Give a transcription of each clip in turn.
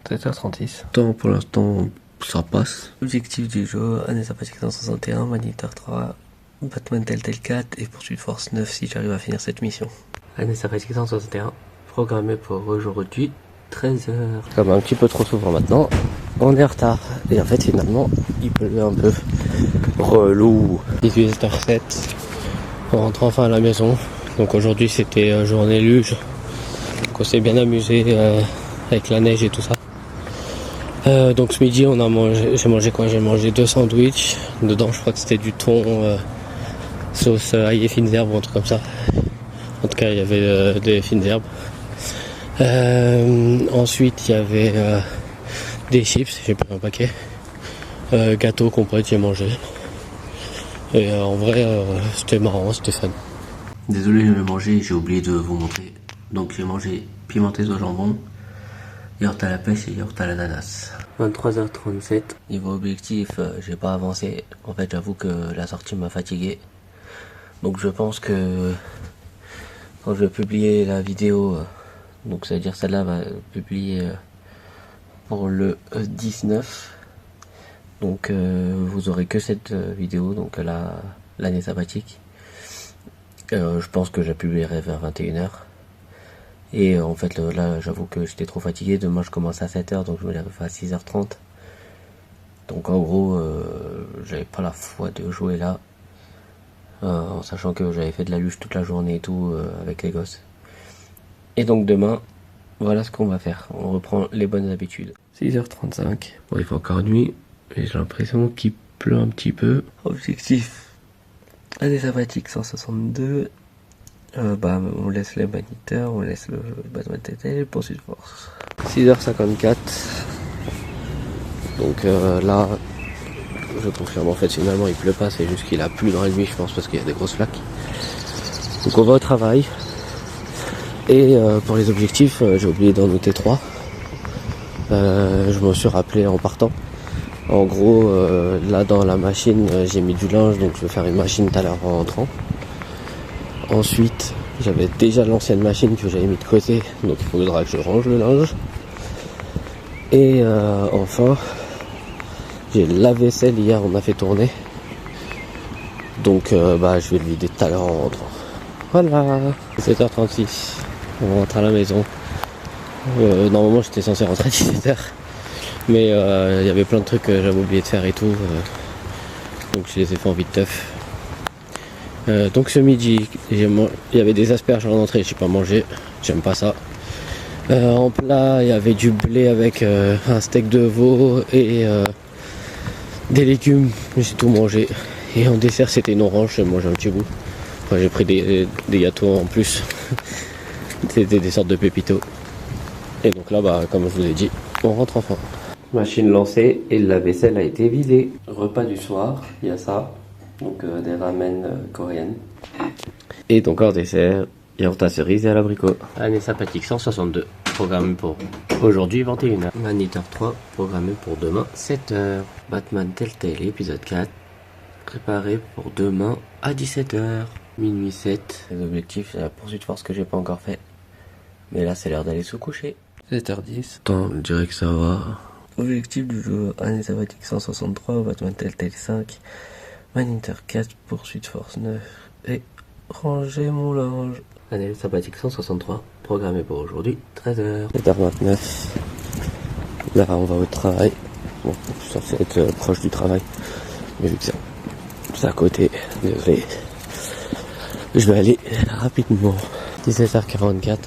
7h36. Temps pour l'instant, ça passe. Objectif du jeu, année sabbatique 161, Maniteur 3, Batman Telltale 4 et Poursuite Force 9 si j'arrive à finir cette mission. Année sabbatique 161, programmé pour aujourd'hui, 13h. Comme un petit peu trop souvent maintenant, on est en retard. Et en fait finalement, il pleut un peu. Relou. 18h07, on rentre enfin à la maison. Donc aujourd'hui c'était journée luge. Donc on s'est bien amusé avec la neige et tout ça. Donc ce midi on a mangé, j'ai mangé 2 sandwichs. Dedans je crois que c'était du thon, sauce ail et fines herbes ou un truc comme ça. En tout cas il y avait des fines herbes. Ensuite il y avait des chips, j'ai pris un paquet. Gâteau, compote, j'ai mangé. Et en vrai c'était marrant, c'était fun. Désolé, je vais manger, j'ai oublié de vous montrer. Donc j'ai mangé pimenté au jambon, yaourt à la pêche et yaourt à l'ananas. 23h37. Niveau objectif, j'ai pas avancé. En fait, j'avoue que la sortie m'a fatigué. Donc je pense que quand je vais publier la vidéo, donc ça veut dire celle-là va publier pour le 19. Donc vous aurez que cette vidéo, donc l'année sabbatique. Je pense que je la publierai vers 21h. Et en fait là j'avoue que j'étais trop fatigué. Demain je commence à 7h, donc je me lève à 6h30. Donc en gros j'avais pas la foi de jouer là, en sachant que j'avais fait de la luge toute la journée et tout avec les gosses. Et donc demain, voilà ce qu'on va faire. On reprend les bonnes habitudes. 6h35. Bon, il fait encore nuit. Et j'ai l'impression qu'il pleut un petit peu. Objectif année sabbatique 162. On laisse les maniteurs, on laisse le Batman Telltale, Poursuite Force. 6h54. Donc là, je confirme en fait finalement il pleut pas, c'est juste qu'il a plu dans la nuit je pense parce qu'il y a des grosses flaques. Donc on va au travail. Et pour les objectifs, j'ai oublié d'en noter 3. Je me suis rappelé en partant. En gros, là dans la machine, j'ai mis du linge, donc je vais faire une machine tout à l'heure en rentrant. Ensuite, j'avais déjà l'ancienne machine que j'avais mis de côté, donc il faudra que je range le linge. Et enfin, j'ai le lave-vaisselle, hier on a fait tourner. Donc je vais le vider tout à l'heure en rentrant. Voilà, 7h36, on rentre à la maison. Normalement j'étais censé rentrer à 17h. Mais il y avait plein de trucs que j'avais oublié de faire et tout. Donc je les ai fait en vite teuf. Donc ce midi, il y avait des asperges à l'entrée, j'ai pas mangé, j'aime pas ça. En plat, il y avait du blé avec un steak de veau et des légumes, j'ai tout mangé. Et en dessert, c'était une orange, j'ai mangé un petit bout. Enfin, j'ai pris des gâteaux en plus. C'était des sortes de pépitos. Et donc là, comme je vous ai dit, on rentre enfin. Machine lancée et le lave-vaisselle a été vidé. Repas du soir, il y a ça. Donc des ramen coréennes. Et donc en dessert, yaourt à cerise et à l'abricot. Année sabbatique 162, programmé pour aujourd'hui 21h. Maniteur 3, programmé pour demain 7h. Batman Telltale épisode 4, préparé pour demain à 17h. Minuit 7. Les objectifs, c'est la poursuite force que j'ai pas encore fait. Mais là c'est l'heure d'aller se coucher. 7h10. Attends, je dirais que ça va. Objectif du jeu, année sabbatique 163, Batman Telltale 5, Maniteur 4, Poursuite Force 9 et ranger mon linge. Année sabbatique 163, programmé pour aujourd'hui, 13h. 7h29, là on va au travail. Bon, ça c'est être proche du travail, mais vu que c'est à côté, désolé. Je vais aller rapidement. 17h44,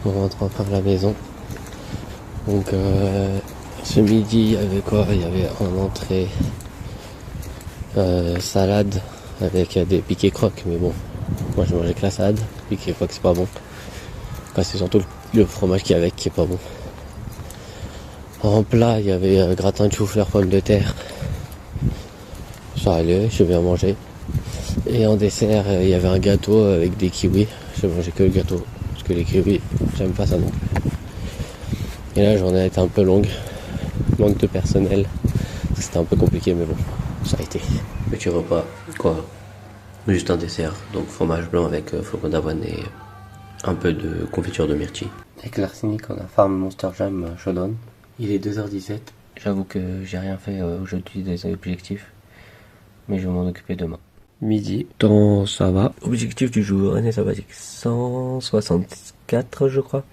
on rentre enfin à la maison. Donc ce midi, il y avait quoi? Il y avait en entrée salade avec des piquets croques, mais bon, moi je mangeais que la salade. Piquets croques c'est pas bon. Enfin, c'est surtout le fromage qu'il y a avec qui est pas bon. En plat, il y avait gratin de chou-fleur, pommes de terre. Ça allait, j'ai bien mangé. Et en dessert, il y avait un gâteau avec des kiwis. J'ai mangé que le gâteau, parce que les kiwis, j'aime pas ça non plus. Et là, la journée a été un peu longue. Manque de personnel. C'était un peu compliqué, mais bon, ça a été. Petit repas, quoi. Juste un dessert, donc fromage blanc avec flocons d'avoine et un peu de confiture de myrtille. Avec l'arsénique, on a Farm Monster Jam Showdown. Il est 2h17. J'avoue que j'ai rien fait aujourd'hui des objectifs, mais je vais m'en occuper demain. Midi, temps ça va. Objectif du jour, année sabbatique 164 je crois.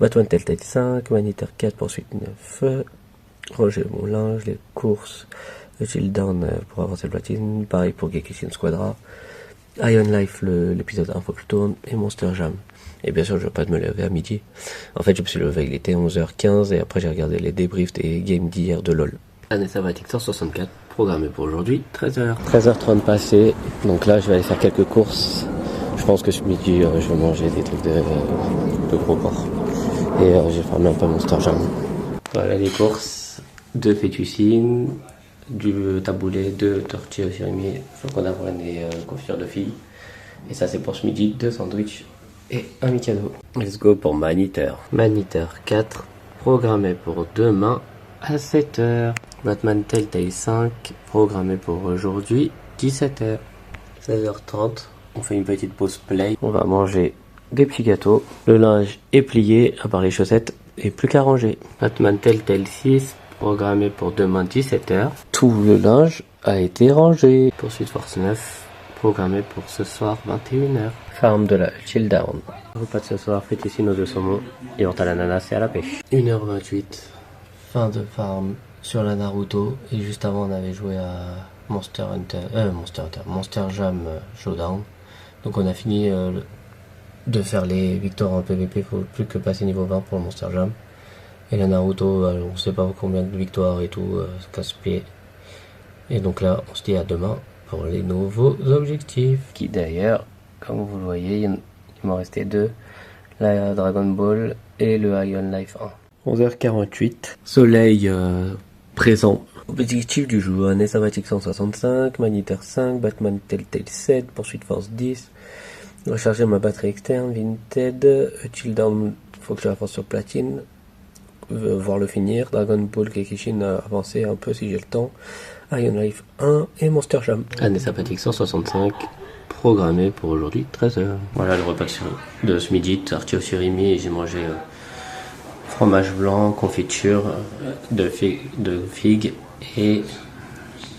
Batman Telltale 5, Maniteur 4, poursuite 9. Ranger mon linge, les courses, le chill down pour avancer le platine. Pareil pour Gekishin Squadra. Iron Life, l'épisode 1 faut que je tourne. Et Monster Jam. Et bien sûr je vais pas me lever à midi. En fait je me suis levé, il était 11h15 et après j'ai regardé les débriefs des games d'hier de LoL. Année sabbatique 164, programmé pour aujourd'hui, 13h. 13h30 passé, donc là je vais aller faire quelques courses. Je pense que ce midi je vais manger des trucs de gros porc. Et j'ai farmé un peu Monster Jam. Voilà les courses, 2 fettuccines, du taboulé, 2 tortillas au surimi, flocons d'avoine et confiture de filles. Et ça c'est pour ce midi, 2 sandwichs et un Mikado. Let's go pour Maniteur. Maniteur 4, programmé pour demain à 7h. Batman Telltale 5, programmé pour aujourd'hui, 17h. 16h30, on fait une petite pause play. On va manger des petits gâteaux. Le linge est plié, à part les chaussettes, et plus qu'à ranger. Batman Telltale 6, programmé pour demain, 17h. Tout le linge a été rangé. Poursuite Force 9, programmé pour ce soir, 21h. Farm de la Chill Down. Repas de ce soir, fettuccine de saumon, yaourt à l'ananas et à la pêche. 1h28. Fin de farm sur la Naruto. Et juste avant, on avait joué à Monster Jam Showdown. Donc on a fini de faire les victoires en PVP. Faut plus que passer niveau 20 pour le Monster Jam. Et la Naruto, on sait pas combien de victoires et tout, casse-pied. Et donc là, on se dit à demain pour les nouveaux objectifs. Qui d'ailleurs, comme vous le voyez, il m'en restait 2. La Dragon Ball et le Iron Life 1. 11h48. Soleil présent. Objectif du jour, année sabbatique 165, Maniteur 5, Batman Telltale 7, poursuite Force 10. Recharger ma batterie externe, Vinted, Chill Down, faut que je avance sur platine. Voir le finir. Dragon Ball Gekishin a avancé un peu si j'ai le temps. Iron Life 1 et Monster Jam. Année sabbatique 165, programmé pour aujourd'hui 13h. Voilà le repas de ce midi, tortilla au surimi, et j'ai mangé fromage blanc, confiture de figues et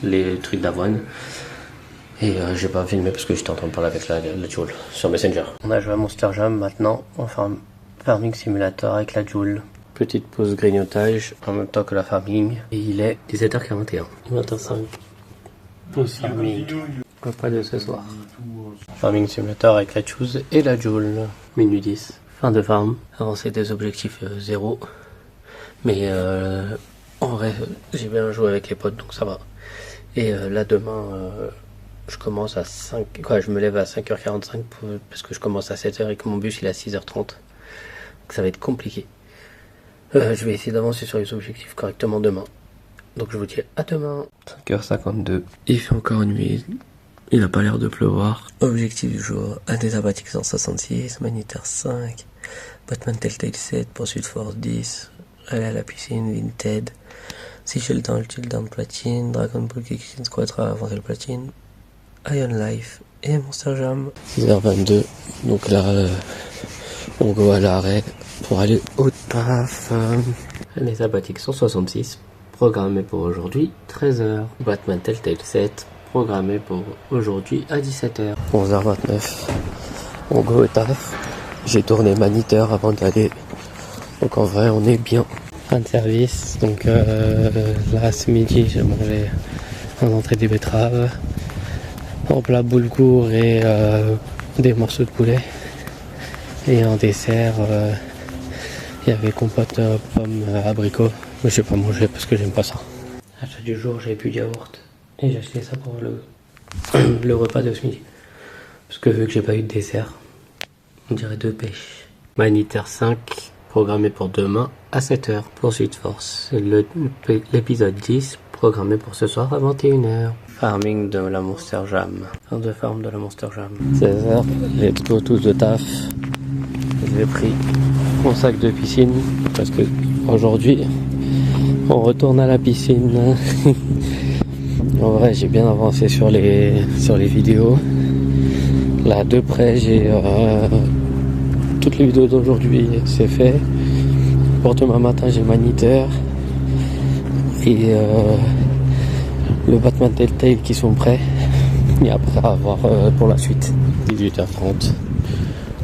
les trucs d'avoine. Et j'ai pas filmé parce que j'étais en train de parler avec la Joule sur Messenger. On a joué à Monster Jam, maintenant on fait un Farming Simulator avec la Joule. Petite pause grignotage en même temps que la farming. Et il est 17h41. 20h05. Pause farming. Repas de ce soir. Farming Simulator avec la Choose et la Joule. Minuit 10. Fin de farm. Avancé des objectifs 0. Mais en vrai, j'ai bien joué avec les potes donc ça va. Et là demain, je commence à 5. Je me lève à 5h45 parce que je commence à 7h et que mon bus il est à 6h30. Donc ça va être compliqué. Je vais essayer d'avancer sur les objectifs correctement demain. Donc je vous dis à demain. 5h52. Il fait encore nuit. Il n'a pas l'air de pleuvoir. Objectif du jour, année sabbatique 166, Maniteur 5, Batman Telltale 7, poursuite Force 10, aller à la piscine, Vinted, si j'ai le temps, platine, Dragon Ball Gekishin Squadra, avancer le platine, Iron Life et Monster Jam. 6h22, donc là on go à l'arrêt pour aller au taf. Année sabbatique 166, programmé pour aujourd'hui 13h. Batman Telltale 7, programmé pour aujourd'hui à 17h. 11h29, on go au taf. J'ai tourné Maniteur avant d'aller, donc en vrai on est bien. Fin de service, donc là ce midi j'ai mangé en entrée des betteraves, en plat boulgour et des morceaux de poulet. Et en dessert, il y avait compote pommes abricots. Mais je n'ai pas mangé parce que j'aime pas ça. Achat du jour, j'avais plus de yaourt. Et j'ai acheté ça pour le repas de ce midi. Parce que vu que j'ai pas eu de dessert, on dirait de pêche. Maniteur 5, programmé pour demain à 7h. Poursuite Force, l'épisode 10, programmé pour ce soir à 21h. Farming de la Monster Jam. Fin de farm de la Monster Jam. 16h, let's go tous de taf. J'ai pris mon sac de piscine parce que aujourd'hui on retourne à la piscine. En vrai j'ai bien avancé sur les vidéos. Là de près j'ai toutes les vidéos d'aujourd'hui c'est fait. Pour demain matin j'ai Maniteur et le Batman Telltale qui sont prêts. Et après à voir pour la suite. 18h30.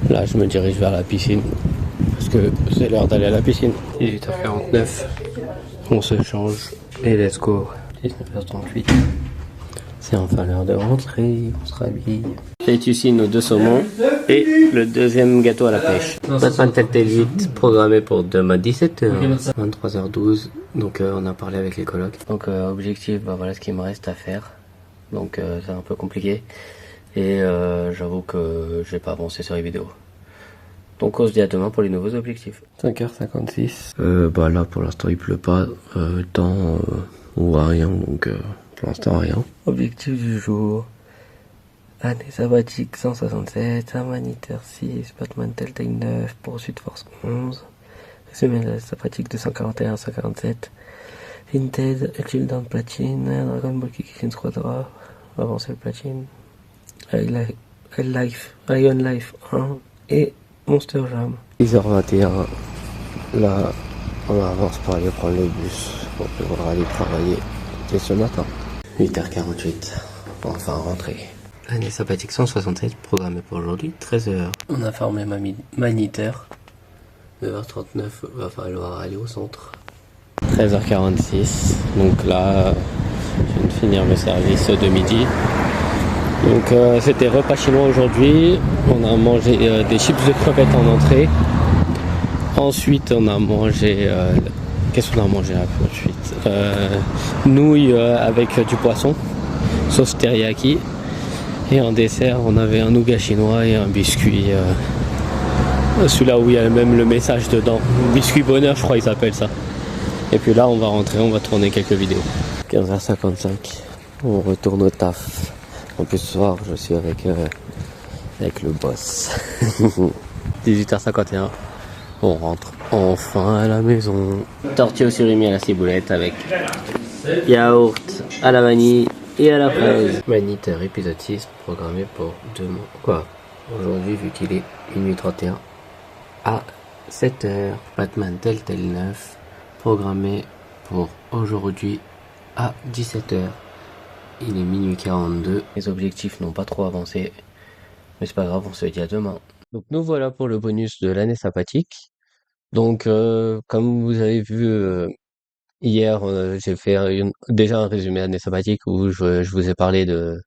Là je me dirige vers la piscine. Parce que c'est l'heure d'aller à la piscine. 18h49. On se change et let's go. 19h38. C'est enfin l'heure de rentrer, on se rhabille. J'ai ici nos 2 saumons et le deuxième gâteau à la pêche. Batman Telltale 8 programmé pour demain 17h, 23h12. Donc on a parlé avec les colocs. Donc objectif, bah voilà ce qu'il me reste à faire. Donc c'est un peu compliqué et j'avoue que j'ai pas avancé sur les vidéos. Donc on se dit à demain pour les nouveaux objectifs. 5h56. Bah là pour l'instant il pleut pas, temps ou rien, donc pour l'instant rien. Objectif du jour. Année sabbatique 167, Amaniter 6, Batman Telltale 9, Poursuite Force 11. Résumé de la sabbatique 241 147. Vinted, Gildan Platine, Dragon Ball Kickin Squadra, avancer le platine. Iron Life 1 et Monster Jam. 10h21, là on avance pour aller prendre le bus pour pouvoir aller travailler dès ce matin. 8h48, enfin rentrée. Année sabbatique 167 programmée pour aujourd'hui, 13h. On a formé Maniteur. 9h39, va falloir aller au centre. 13h46, donc là je viens de finir mes services de midi. Donc c'était repas chinois aujourd'hui. On a mangé des chips de crevettes en entrée. Ensuite on a mangé qu'est-ce qu'on a mangé là ensuite, nouilles avec du poisson, sauce teriyaki. Et en dessert on avait un nougat chinois et un biscuit, celui-là où il y a même le message dedans, biscuit bonheur je crois ils s'appellent ça. Et puis là on va rentrer, on va tourner quelques vidéos. 15h55, on retourne au taf. En plus ce soir je suis avec le boss. 18h51, on rentre enfin à la maison. Tortue au surimi à la ciboulette avec yaourt à la vanille et à la fraise. Maniteur épisode 6 programmé pour demain. Quoi, aujourd'hui vu qu'il est 1h31 à 7h. Batman Telltale 9 programmé pour aujourd'hui à 17h. Il est minuit 42. Les objectifs n'ont pas trop avancé. Mais c'est pas grave, on se dit à demain. Donc nous voilà pour le bonus de l'année sabbatique. Donc comme vous avez vu hier, j'ai fait déjà un résumé année sabbatique où je vous ai parlé de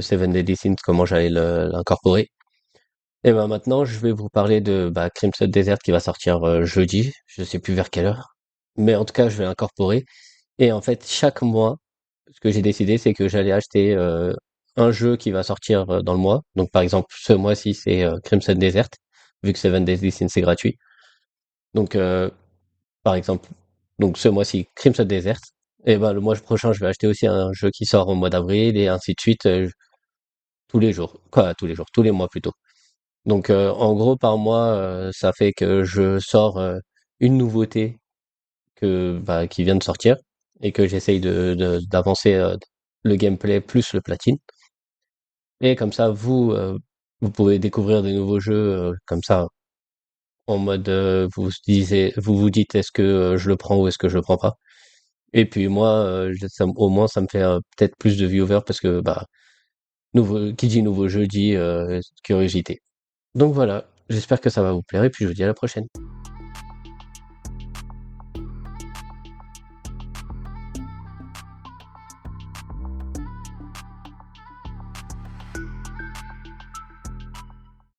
Seven Deadly Sins, comment j'allais l'incorporer. Et ben maintenant je vais vous parler de Crimson Desert qui va sortir jeudi. Je sais plus vers quelle heure. Mais en tout cas je vais l'incorporer. Et en fait chaque mois, ce que j'ai décidé, c'est que j'allais acheter un jeu qui va sortir dans le mois. Donc par exemple, ce mois-ci, c'est Crimson Desert, vu que Seven Days Sin, c'est gratuit. Donc par exemple, donc ce mois-ci, Crimson Desert. Et ben le mois prochain, je vais acheter aussi un jeu qui sort au mois d'avril et ainsi de suite, tous les jours. Quoi, tous les jours, tous les mois plutôt. Donc en gros, par mois, ça fait que je sors une nouveauté qui vient de sortir et que j'essaye d'avancer le gameplay plus le platine. Et comme ça, vous pouvez découvrir des nouveaux jeux comme ça, en mode vous vous dites est-ce que je le prends ou est-ce que je le prends pas. Et puis moi, au moins ça me fait peut-être plus de viewers parce que qui dit nouveau jeu dit curiosité. Donc voilà, j'espère que ça va vous plaire et puis je vous dis à la prochaine.